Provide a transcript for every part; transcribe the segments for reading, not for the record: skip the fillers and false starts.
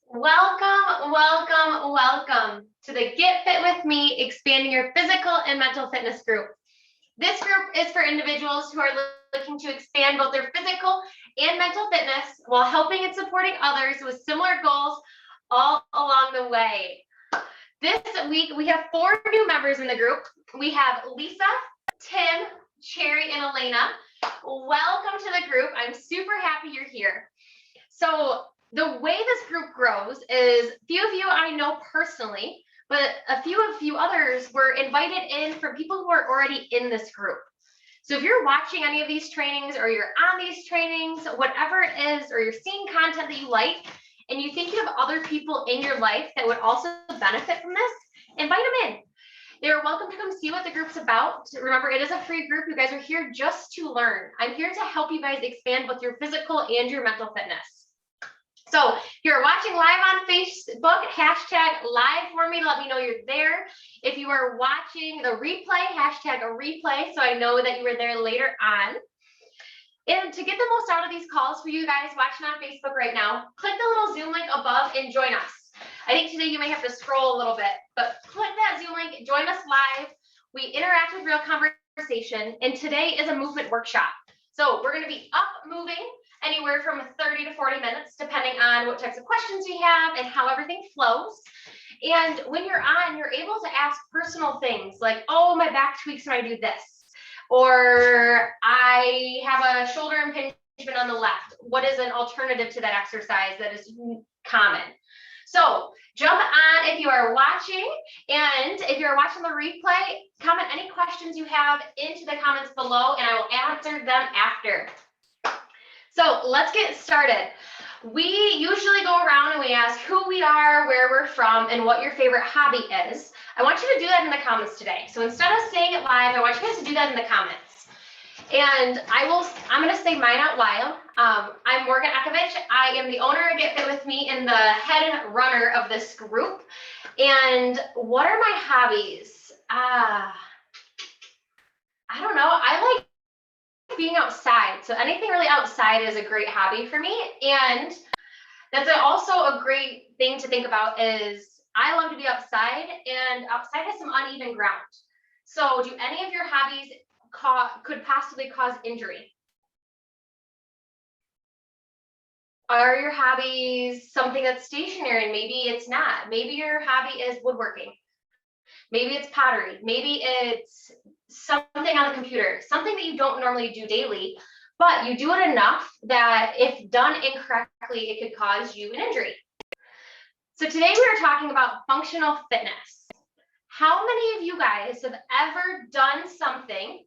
Welcome to the Get Fit With Me, expanding your physical and mental fitness group. This group is for individuals who are looking to expand both their physical and mental fitness while helping and supporting others with similar goals all along the way. This week, we have 4 new members in the group. We have Lisa, Tim, Cherry, and Elena. Welcome to the group. I'm super happy you're here. So the way this group grows is few of you I know personally, but a few others were invited in from people who are already in this group. So if you're watching any of these trainings or you're on these trainings, whatever it is, or you're seeing content that you like, and you think you have other people in your life that would also benefit from this, invite them in. They're welcome to come see what the group's about. Remember, it is a free group. You guys are here just to learn. I'm here to help you guys expand both your physical and your mental fitness. So if you're watching live on Facebook, hashtag live for me to let me know you're there. If you are watching the replay, hashtag a replay so I know that you were there later on. And to get the most out of these calls for you guys watching on Facebook right now, click the little Zoom link above and join us. I think today you may have to scroll a little bit, but click that Zoom link, join us live. We interact with real conversation, and today is a movement workshop. So we're going to be up moving anywhere from 30 to 40 minutes, depending on what types of questions we have and how everything flows. And when you're on, you're able to ask personal things like, oh, my back tweaks when I do this, or I have a shoulder impingement on the left. What is an alternative to that exercise that is common? So jump on if you are watching, and if you're watching the replay, comment any questions you have into the comments below, and I will answer them after. So let's get started. We usually go around and we ask who we are, where we're from, and what your favorite hobby is. I want you to do that in the comments today. So instead of saying it live, I want you guys to do that in the comments. And I'm going to say mine out loud. I'm Morgan Ekovich. I am the owner of Get Fit With Me and the head runner of this group. And what are my hobbies? I don't know. I like being outside. So anything really outside is a great hobby for me. And that's also a great thing to think about is I love to be outside, and outside has some uneven ground. So do any of your hobbies could possibly cause injury? Are your hobbies something that's stationary and maybe it's not? Maybe your hobby is woodworking. Maybe it's pottery. Maybe it's something on the computer, something that you don't normally do daily, but you do it enough that if done incorrectly, it could cause you an injury. So today we are talking about functional fitness. How many of you guys have ever done something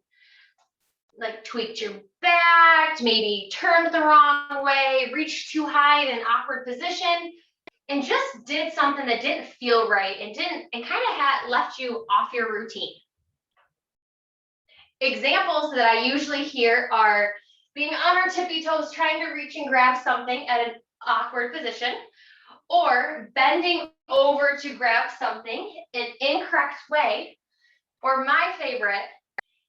like tweaked your back, maybe turned the wrong way, reached too high in an awkward position, and just did something that didn't feel right and kind of left you off your routine? Examples that I usually hear are being on our tippy toes, trying to reach and grab something at an awkward position, or bending over to grab something an incorrect way, or my favorite,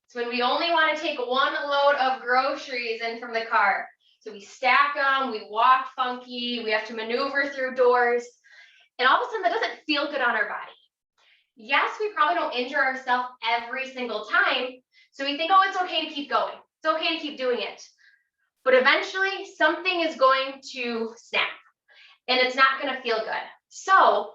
it's when we only want to take one load of groceries in from the car. So we stack them, we walk funky, we have to maneuver through doors, and all of a sudden that doesn't feel good on our body. Yes, we probably don't injure ourselves every single time, so we think, oh, it's okay to keep going. It's okay to keep doing it. But eventually something is going to snap, and it's not going to feel good. So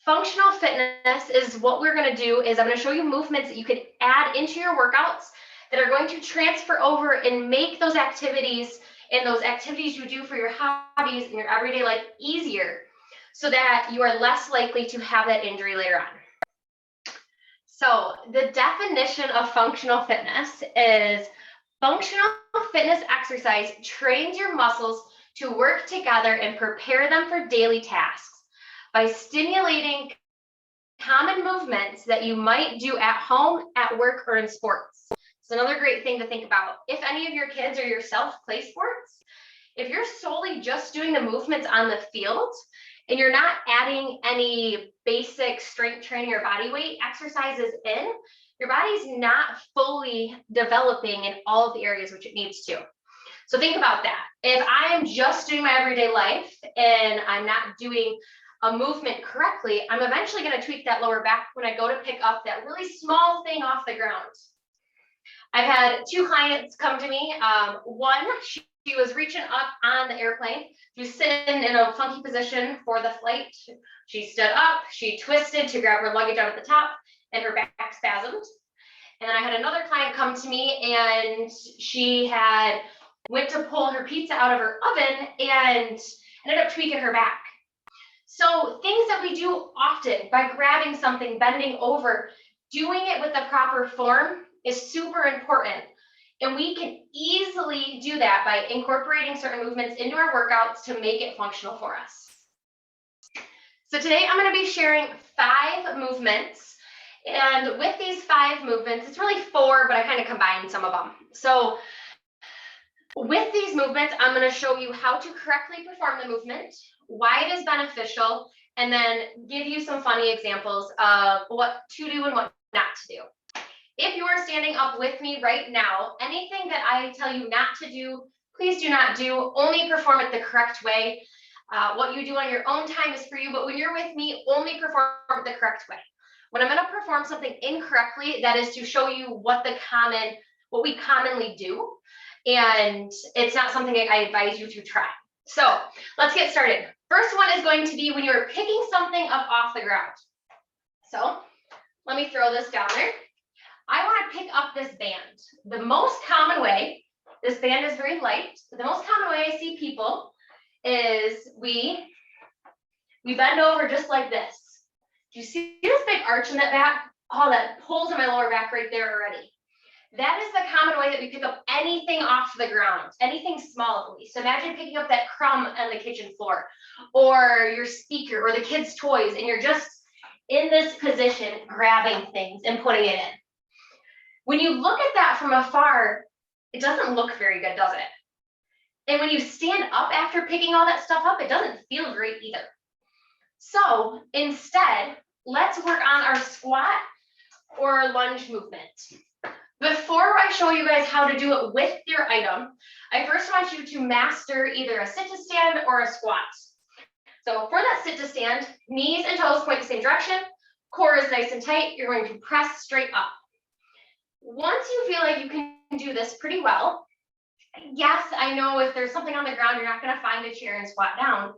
functional fitness is what we're going to do is I'm going to show you movements that you can add into your workouts that are going to transfer over and make those activities and those activities you do for your hobbies in your everyday life easier so that you are less likely to have that injury later on. So the definition of functional fitness is functional fitness exercise trains your muscles to work together and prepare them for daily tasks by stimulating common movements that you might do at home, at work, or in sports. It's another great thing to think about. If any of your kids or yourself play sports, if you're solely just doing the movements on the field and you're not adding any basic strength training or body weight exercises in, your body's not fully developing in all of the areas which it needs to. So think about that. If I am just doing my everyday life and I'm not doing a movement correctly, I'm eventually going to tweak that lower back when I go to pick up that really small thing off the ground. I've had 2 clients come to me. One, she was reaching up on the airplane. She was sitting in a funky position for the flight. She stood up, she twisted to grab her luggage out at the top, and her back spasmed. And then I had another client come to me, and she had went to pull her pizza out of her oven and ended up tweaking her back. So things that we do often by grabbing something, bending over, doing it with the proper form is super important. And we can easily do that by incorporating certain movements into our workouts to make it functional for us. So today I'm going to be sharing 5 movements. And with these 5 movements, it's really 4, but I kind of combined some of them. So with these movements, I'm going to show you how to correctly perform the movement, why it is beneficial, and then give you some funny examples of what to do and what not to do. If you are standing up with me right now, anything that I tell you not to do, please do not do. Only perform it the correct way. What you do on your own time is for you, but when you're with me, only perform it the correct way. When I'm going to perform something incorrectly, that is to show you what we commonly do, and it's not something I advise you to try. So let's get started. First one is going to be when you're picking something up off the ground. So let me throw this down there. I want to pick up this band. The most common way, this band is very light, but the most common way I see people is we bend over just like this. Do you see this big arch in that back? Oh, that pulls in my lower back right there already. That is the common way that we pick up anything off the ground, anything small at least. So imagine picking up that crumb on the kitchen floor, or your speaker, or the kids' toys, and you're just in this position grabbing things and putting it in. When you look at that from afar, it doesn't look very good, does it? And when you stand up after picking all that stuff up, it doesn't feel great either. So instead, let's work on our squat or lunge movement. Before I show you guys how to do it with your item, I first want you to master either a sit to stand or a squat. So for that sit to stand, knees and toes point the same direction, core is nice and tight, you're going to press straight up. Once you feel like you can do this pretty well, yes, I know if there's something on the ground, you're not going to find a chair and squat down,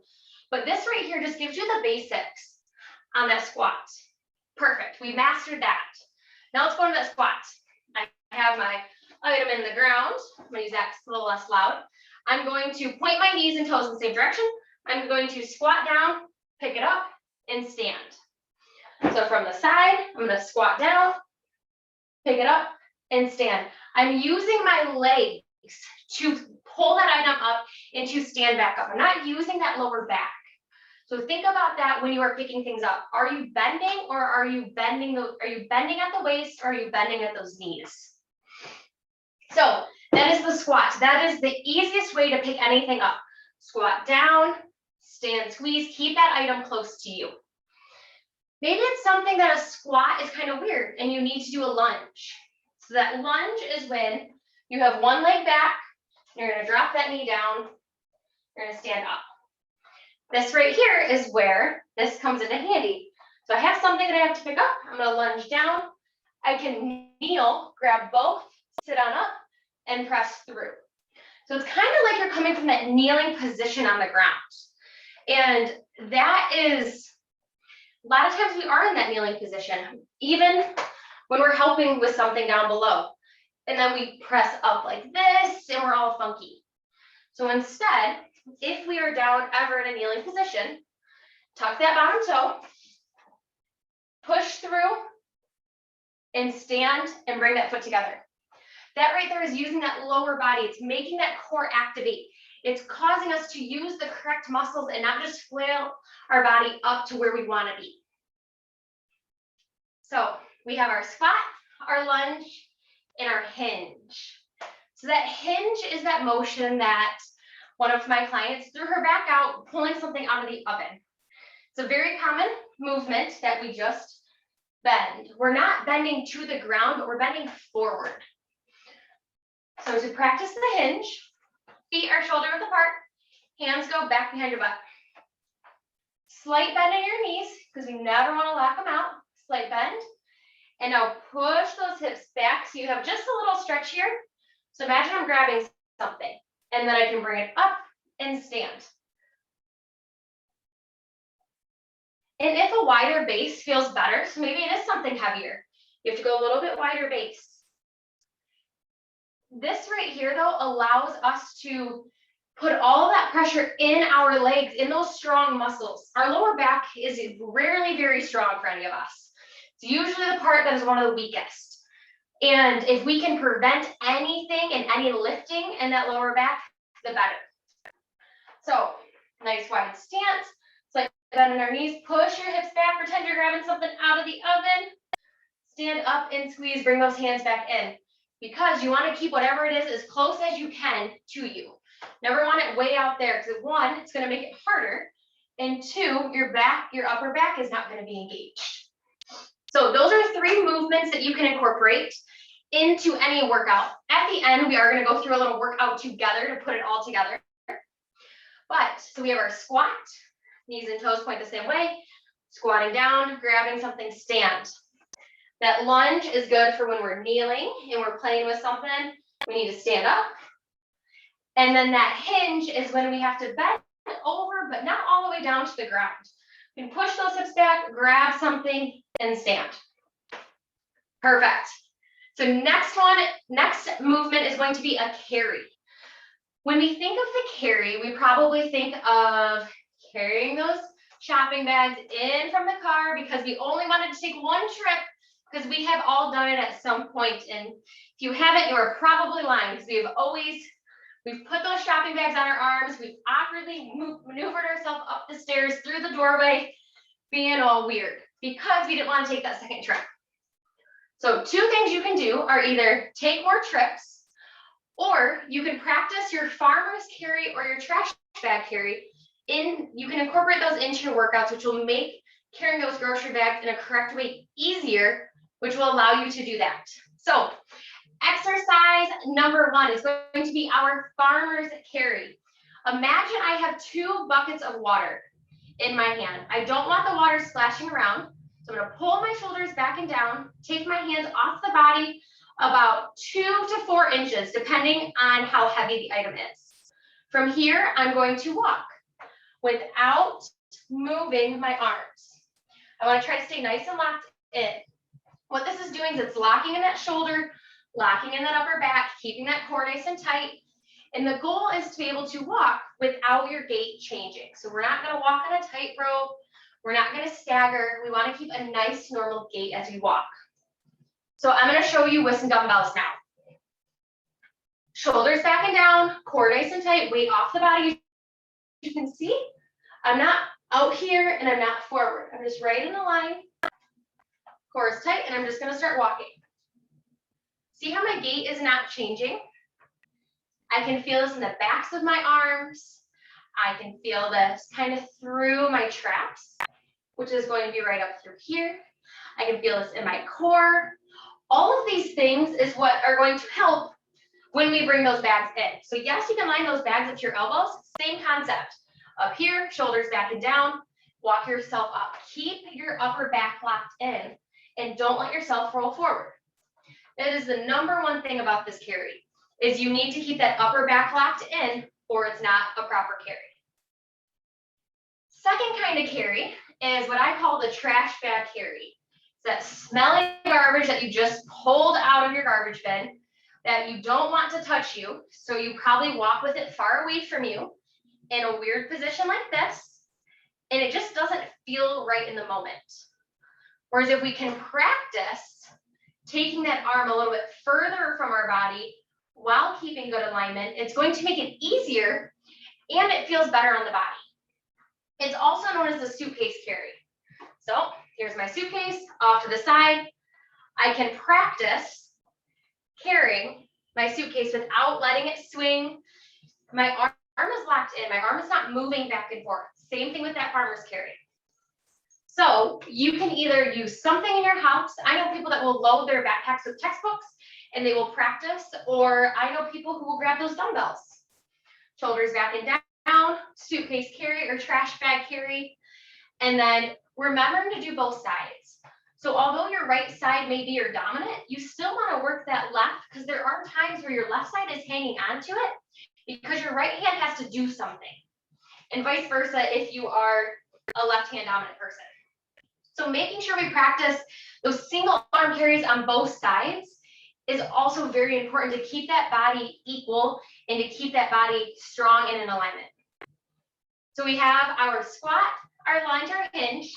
but this right here just gives you the basics on that squat. Perfect, we mastered that. Now let's go into that squat. I have my item in the ground. I'm going to use that a little less loud. I'm going to point my knees and toes in the same direction. I'm going to squat down, pick it up, and stand. So from the side, I'm going to squat down, pick it up, and stand. I'm using my legs to pull that item up and to stand back up. I'm not using that lower back. So think about that when you are picking things up. Are you bending, or are you bending at the waist, or are you bending at those knees? So that is the squat. That is the easiest way to pick anything up. Squat down, stand, squeeze, keep that item close to you. Maybe it's something that a squat is kind of weird and you need to do a lunge. So that lunge is when you have one leg back, you're going to drop that knee down, you're going to stand up. This right here is where this comes into handy. So I have something that I have to pick up. I'm going to lunge down. I can kneel, grab both, sit on up, and press through. So it's kind of like you're coming from that kneeling position on the ground. And that is, a lot of times we are in that kneeling position, even when we're helping with something down below. And then we press up like this, and we're all funky. So instead, if we are down ever in a kneeling position, tuck that bottom toe, push through, and stand and bring that foot together. That right there is using that lower body. It's making that core activate. It's causing us to use the correct muscles and not just flail our body up to where we want to be. So we have our squat, our lunge, and our hinge. So that hinge is that motion that one of my clients threw her back out, pulling something out of the oven. It's a very common movement that we just bend. We're not bending to the ground, but we're bending forward. So to practice the hinge, Feet are shoulder width apart. Hands go back behind your butt. Slight bend in your knees, because we never want to lock them out. Slight bend. And now push those hips back so you have just a little stretch here. So imagine I'm grabbing something, and then I can bring it up and stand. And if a wider base feels better, so maybe it is something heavier, you have to go a little bit wider base. This right here, though, allows us to put all that pressure in our legs, in those strong muscles. Our lower back is rarely very strong for any of us. It's usually the part that is one of the weakest. And if we can prevent anything and any lifting in that lower back, the better. So, nice wide stance. It's like bend in our knees, push your hips back, pretend you're grabbing something out of the oven. Stand up and squeeze, bring those hands back in. Because you want to keep whatever it is as close as you can to you. Never want it way out there, because one, it's going to make it harder. And two, your upper back is not going to be engaged. So those are 3 movements that you can incorporate into any workout. At the end, we are going to go through a little workout together to put it all together. But, so we have our squat, knees and toes point the same way, squatting down, grabbing something, stand. That lunge is good for when we're kneeling and we're playing with something, we need to stand up. And then that hinge is when we have to bend over, but not all the way down to the ground. We can push those hips back, grab something, and stand. Perfect. So next movement is going to be a carry. When we think of the carry, we probably think of carrying those shopping bags in from the car because we only wanted to take one trip, because we have all done it at some point. And if you haven't, you are probably lying, because we've put those shopping bags on our arms, we've awkwardly maneuvered ourselves up the stairs through the doorway, being all weird, because we didn't want to take that second trip. So 2 things you can do are either take more trips, or you can practice your farmer's carry or your trash bag carry. You can incorporate those into your workouts, which will make carrying those grocery bags in a correct way easier, which will allow you to do that. So exercise number 1 is going to be our farmer's carry. Imagine I have 2 buckets of water in my hand. I don't want the water splashing around. So I'm going to pull my shoulders back and down, take my hands off the body about 2 to 4 inches, depending on how heavy the item is. From here, I'm going to walk without moving my arms. I want to try to stay nice and locked in. What this is doing is it's locking in that shoulder, locking in that upper back, keeping that core nice and tight. And the goal is to be able to walk without your gait changing. So we're not going to walk on a tightrope. We're not going to stagger. We want to keep a nice normal gait as we walk. So I'm going to show you with some dumbbells now. Shoulders back and down, core nice and tight, weight off the body. You can see I'm not out here and I'm not forward. I'm just right in the line. Core is tight, and I'm just going to start walking. See how my gait is not changing? I can feel this in the backs of my arms. I can feel this kind of through my traps, which is going to be right up through here. I can feel this in my core. All of these things is what are going to help when we bring those bags in. So yes, you can line those bags up to your elbows. Same concept. Up here, shoulders back and down. Walk yourself up. Keep your upper back locked in, and don't let yourself roll forward. That is the number 1 thing about this carry, is you need to keep that upper back locked in, or it's not a proper carry. Second kind of carry is what I call the trash bag carry. It's that smelly garbage that you just pulled out of your garbage bin that you don't want to touch you, so you probably walk with it far away from you in a weird position like this, and it just doesn't feel right in the moment. Whereas if we can practice taking that arm a little bit further from our body while keeping good alignment, it's going to make it easier, and it feels better on the body. It's also known as the suitcase carry. So here's my suitcase off to the side. I can practice carrying my suitcase without letting it swing. My arm is locked in. My arm is not moving back and forth. Same thing with that farmer's carry. So you can either use something in your house. I know people that will load their backpacks with textbooks and they will practice, or I know people who will grab those dumbbells. shoulders back and down, suitcase carry or trash bag carry. And then remembering to do both sides. So although your right side may be your dominant, you still want to work that left, because there are times where your left side is hanging onto it because your right hand has to do something. And vice versa if you are a left hand dominant person. So making sure we practice those single arm carries on both sides is also very important to keep that body equal and to keep that body strong and in alignment. So we have our squat, our lunge, our hinge,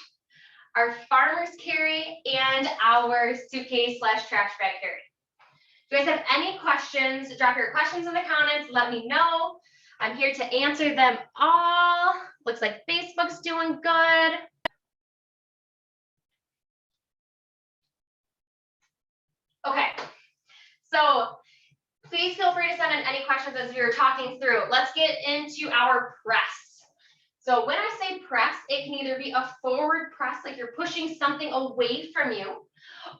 our farmer's carry, and our suitcase / trash bag carry. If you guys have any questions, drop your questions in the comments, let me know. I'm here to answer them all. Looks like Facebook's doing good. Okay, so please feel free to send in any questions as we were talking through. Let's get into our press. So when I say press, it can either be a forward press, like you're pushing something away from you,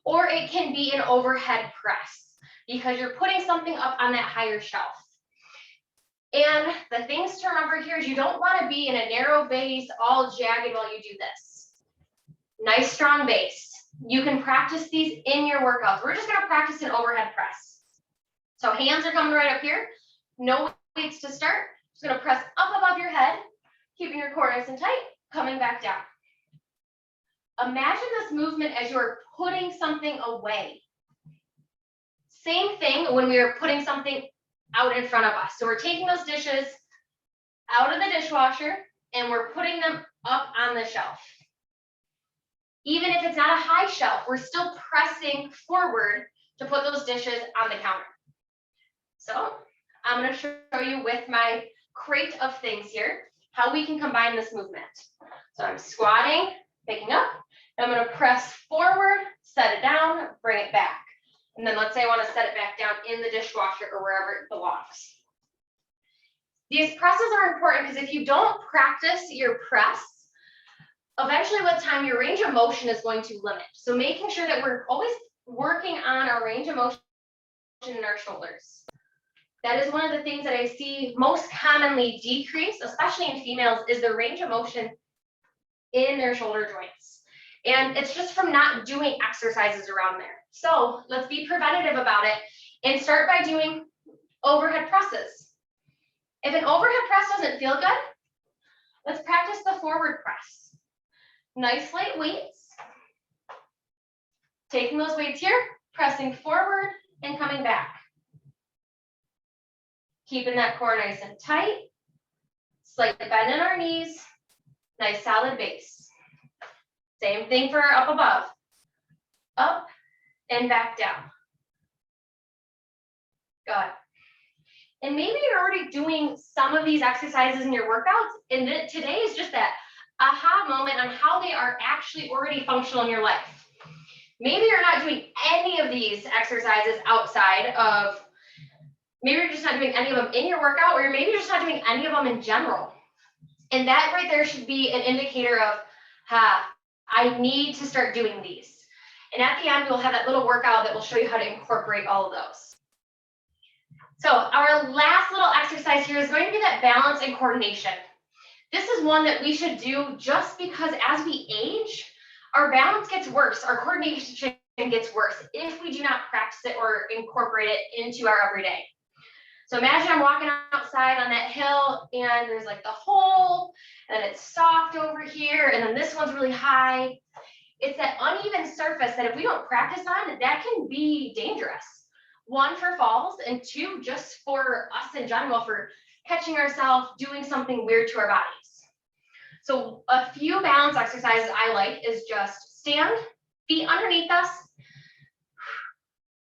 or it can be an overhead press because you're putting something up on that higher shelf. And the things to remember here is you don't want to be in a narrow base, all jagged while you do this. Nice strong base. You can practice these in your workouts. We're just going to practice an overhead press. So hands are coming right up here. No weights to start. Just going to press up above your head, keeping your core nice and tight, coming back down. Imagine this movement as you're putting something away. Same thing when we are putting something out in front of us. So we're taking those dishes out of the dishwasher and we're putting them up on the shelf. Even if it's not a high shelf, we're still pressing forward to put those dishes on the counter. So I'm going to show you with my crate of things here how we can combine this movement. So I'm squatting, picking up, and I'm going to press forward, set it down, bring it back. And then let's say I want to set it back down in the dishwasher or wherever it belongs. These presses are important because if you don't practice your press, eventually with time, your range of motion is going to limit. So making sure that we're always working on our range of motion in our shoulders. That is one of the things that I see most commonly decrease, especially in females, is the range of motion in their shoulder joints. And it's just from not doing exercises around there. So let's be preventative about it and start by doing overhead presses. If an overhead press doesn't feel good, let's practice the forward press. Nice light weights. Taking those weights here, pressing forward and coming back. Keeping that core nice and tight. Slight bend in our knees. Nice solid base. Same thing for up above. Up and back down. Good. And maybe you're already doing some of these exercises in your workouts, and today is just that aha moment on how they are actually already functional in your life. Maybe you're not doing any of these exercises outside of, maybe you're just not doing any of them in your workout, or maybe you're just not doing any of them in general. And that right there should be an indicator of, I need to start doing these. And at the end, we'll have that little workout that will show you how to incorporate all of those. So our last little exercise here is going to be that balance and coordination. This is one that we should do just because as we age, our balance gets worse, our coordination gets worse if we do not practice it or incorporate it into our everyday. So imagine I'm walking outside on that hill and there's like the hole and it's soft over here and then this one's really high. It's that uneven surface that if we don't practice on, that can be dangerous. One, for falls, and two, just for us in general, for catching ourselves doing something weird to our bodies. So a few balance exercises I like is just stand, feet underneath us,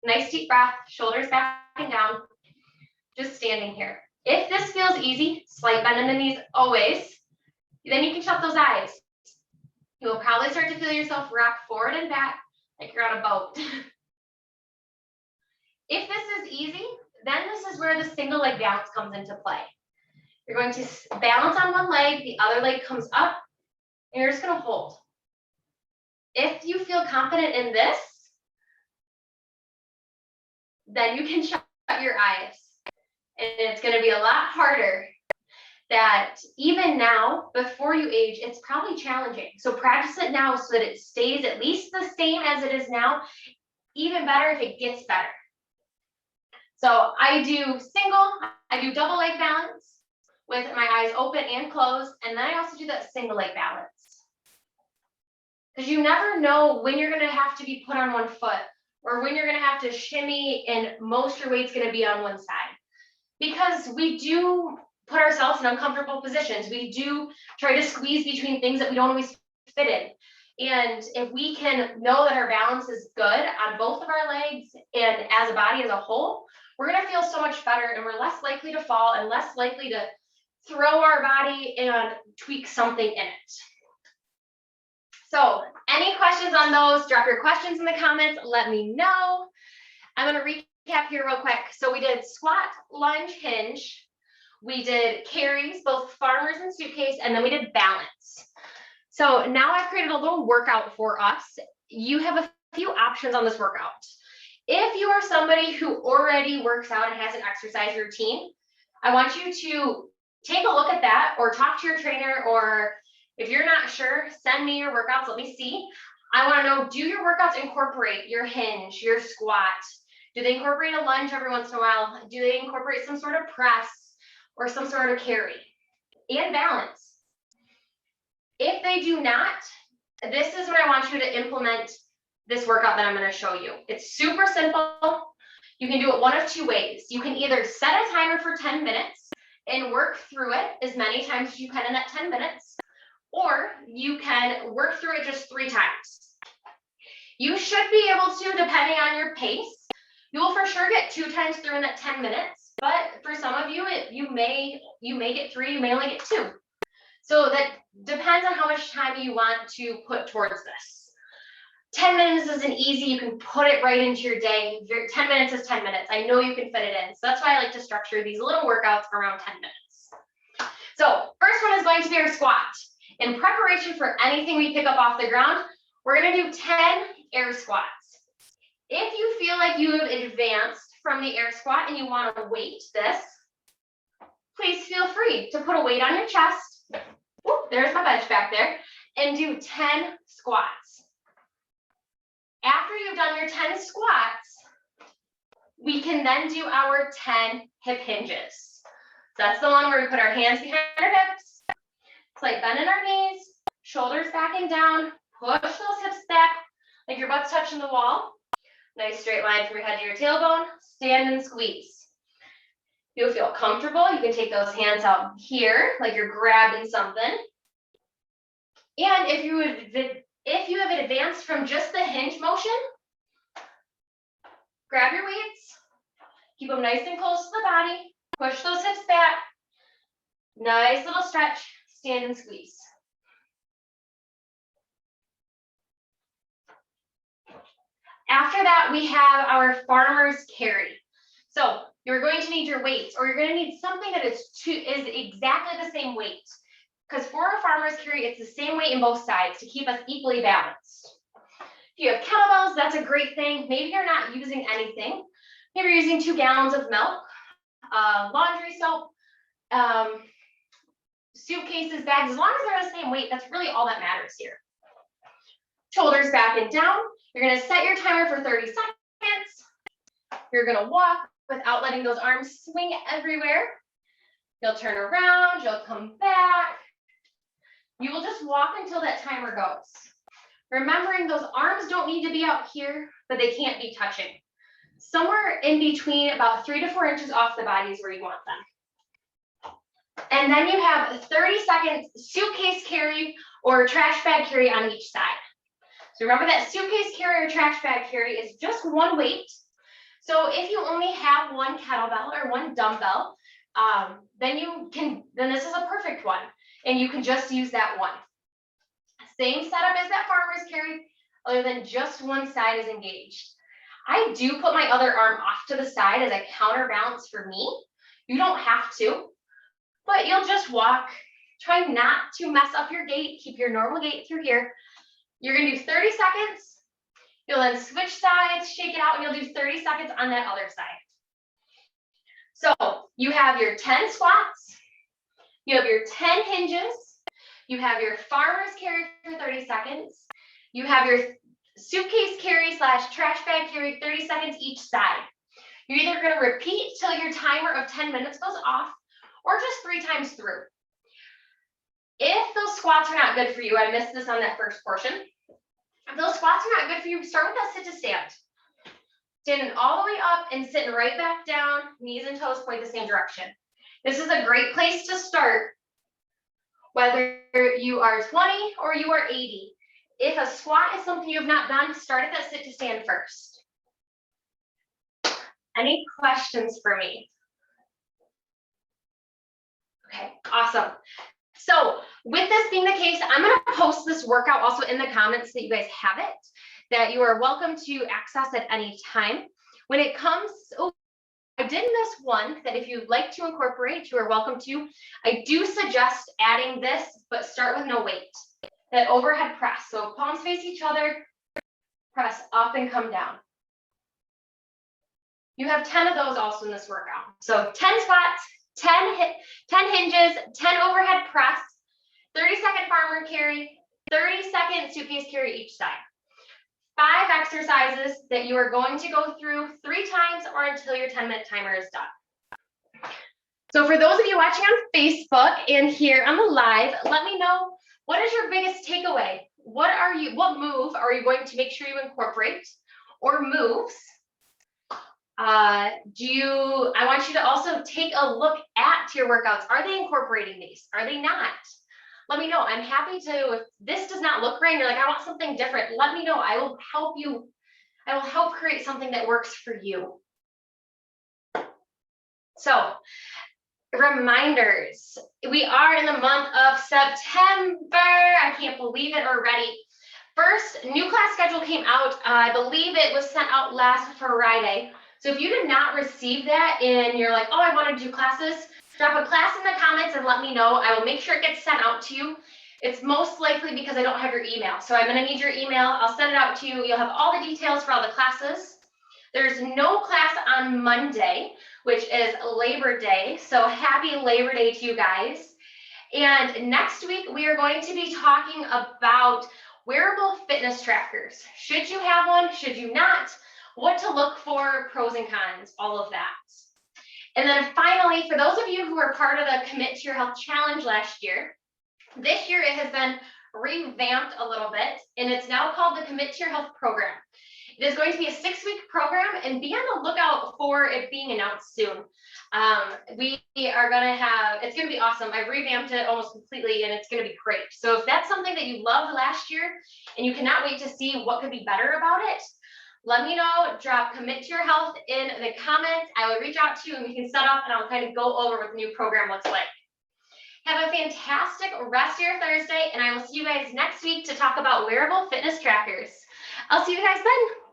nice deep breath, shoulders back and down, just standing here. If this feels easy, slight bend in the knees always, then you can shut those eyes. You will probably start to feel yourself rock forward and back like you're on a boat. If this is easy, then this is where the single leg balance comes into play. You're going to balance on one leg, the other leg comes up, and you're just going to hold. If you feel confident in this, then you can shut your eyes. And it's going to be a lot harder that even now, before you age, it's probably challenging. So practice it now so that it stays at least the same as it is now, even better if it gets better. So I do single, I do double leg balance with my eyes open and closed, and then I also do that single leg balance. Because you never know when you're gonna have to be put on one foot, or when you're gonna have to shimmy and most of your weight's gonna be on one side. Because we do put ourselves in uncomfortable positions. We do try to squeeze between things that we don't always fit in. And if we can know that our balance is good on both of our legs and as a body as a whole, we're gonna feel so much better, and we're less likely to fall and less likely to throw our body and tweak something in it. So any questions on those? Drop your questions in the comments, let me know. I'm gonna recap here real quick. So we did squat, lunge, hinge. We did carries, both farmers and suitcase, and then we did balance. So now I've created a little workout for us. You have a few options on this workout. If you are somebody who already works out and has an exercise routine, I want you to take a look at that, or talk to your trainer, or if you're not sure, send me your workouts, let me see. I wanna know, do your workouts incorporate your hinge, your squat? Do they incorporate a lunge every once in a while? Do they incorporate some sort of press or some sort of carry? And balance. If they do not, this is when I want you to implement this workout that I'm gonna show you. It's super simple. You can do it one of two ways. You can either set a timer for 10 minutes and work through it as many times as you can in that 10 minutes, or you can work through it just 3 times. You should be able to, depending on your pace, you will for sure get 2 times through in that 10 minutes, but for some of you, you may get 3, you may only get 2. So that depends on how much time you want to put towards this. 10 minutes isn't easy, you can put it right into your day. 10 minutes is 10 minutes. I know you can fit it in. So that's why I like to structure these little workouts around 10 minutes. So first one is going to be our squat. In preparation for anything we pick up off the ground, we're gonna do 10 air squats. If you feel like you have advanced from the air squat and you want to weight this, please feel free to put a weight on your chest. Whoop, there's my bench back there, and do 10 squats. After you've done your 10 squats, we can then do our 10 hip hinges. So that's the one where we put our hands behind our hips, slight bend in our knees, shoulders back and down, push those hips back like your butt's touching the wall. Nice straight line from your head to your tailbone, stand and squeeze. You'll feel comfortable. You can take those hands out here like you're grabbing something. And if you have advanced from just the hinge motion, grab your weights, keep them nice and close to the body, push those hips back, nice little stretch, stand and squeeze. After that, we have our farmer's carry. So you're going to need your weights, or you're going to need something that is exactly the same weight. Because for a farmer's carry, it's the same weight in both sides to keep us equally balanced. If you have kettlebells, that's a great thing. Maybe you're not using anything. Maybe you're using 2 gallons of milk, laundry soap, suitcases, bags. As long as they're the same weight, that's really all that matters here. Shoulders back and down. You're going to set your timer for 30 seconds. You're going to walk without letting those arms swing everywhere. You'll turn around, you'll come back. You will just walk until that timer goes. Remembering those arms don't need to be out here, but they can't be touching. Somewhere in between, about 3 to 4 inches off the body is where you want them. And then you have 30 seconds suitcase carry or trash bag carry on each side. So remember that suitcase carry or trash bag carry is just one weight. So if you only have one kettlebell or one dumbbell, then this is a perfect one, and you can just use that one. Same setup as that farmer's carry, other than just one side is engaged. I do put my other arm off to the side as a counterbalance for me. You don't have to, but you'll just walk. Try not to mess up your gait. Keep your normal gait through here. You're gonna do 30 seconds. You'll then switch sides, shake it out, and you'll do 30 seconds on that other side. So you have your 10 squats, You have your 10 hinges. You have your farmer's carry for 30 seconds. You have your suitcase carry / trash bag carry, 30 seconds each side. You're either going to repeat till your timer of 10 minutes goes off, or just 3 times through. If those squats are not good for you, I missed this on that first portion. If those squats are not good for you, start with that sit to stand. Standing all the way up and sitting right back down, knees and toes point the same direction. This is a great place to start, whether you are 20 or you are 80. If a squat is something you have not done, start at that sit to stand first. Any questions for me? Okay, awesome. So with this being the case, I'm going to post this workout also in the comments so that you guys have it, that you are welcome to access at any time. When it comes, I did miss one that if you'd like to incorporate, you are welcome to. I do suggest adding this, but start with no weight. That overhead press. So palms face each other, press up and come down. You have 10 of those also in this workout. So 10 squats, 10 hinges, 10 overhead press, 30-second farmer carry, 30-second suitcase carry each side. 5 exercises that you are going to go through 3 times or until your 10-minute timer is done. So for those of you watching on Facebook and here on the live, let me know, what is your biggest takeaway? What move are you going to make sure you incorporate, or moves? I want you to also take a look at your workouts. Are they incorporating these? Are they not? Let me know. I'm happy to, if this does not look right and you're like, I want something different, let me know. I will help you. I will help create something that works for you. So, reminders. We are in the month of September. I can't believe it already. First, new class schedule came out. I believe it was sent out last Friday. So if you did not receive that and you're like, oh, I want to do classes, drop a class in the comments and let me know. I will make sure it gets sent out to you. It's most likely because I don't have your email. So I'm going to need your email. I'll send it out to you. You'll have all the details for all the classes. There's no class on Monday, which is Labor Day. So happy Labor Day to you guys. And next week, we are going to be talking about wearable fitness trackers. Should you have one? Should you not? What to look for, pros and cons, all of that. And then finally, for those of you who are part of the Commit to Your Health Challenge last year, this year it has been revamped a little bit, and it's now called the Commit to Your Health program. It is going to be a 6-week program, and be on the lookout for it being announced soon. We are going to have, it's going to be awesome. I've revamped it almost completely, and it's going to be great. So if that's something that you loved last year, and you cannot wait to see what could be better about it, let me know. Drop Commit to Your Health in the comments. I will reach out to you and we can set up and I'll kind of go over what the new program looks like. Have a fantastic rest of your Thursday, and I will see you guys next week to talk about wearable fitness trackers. I'll see you guys then.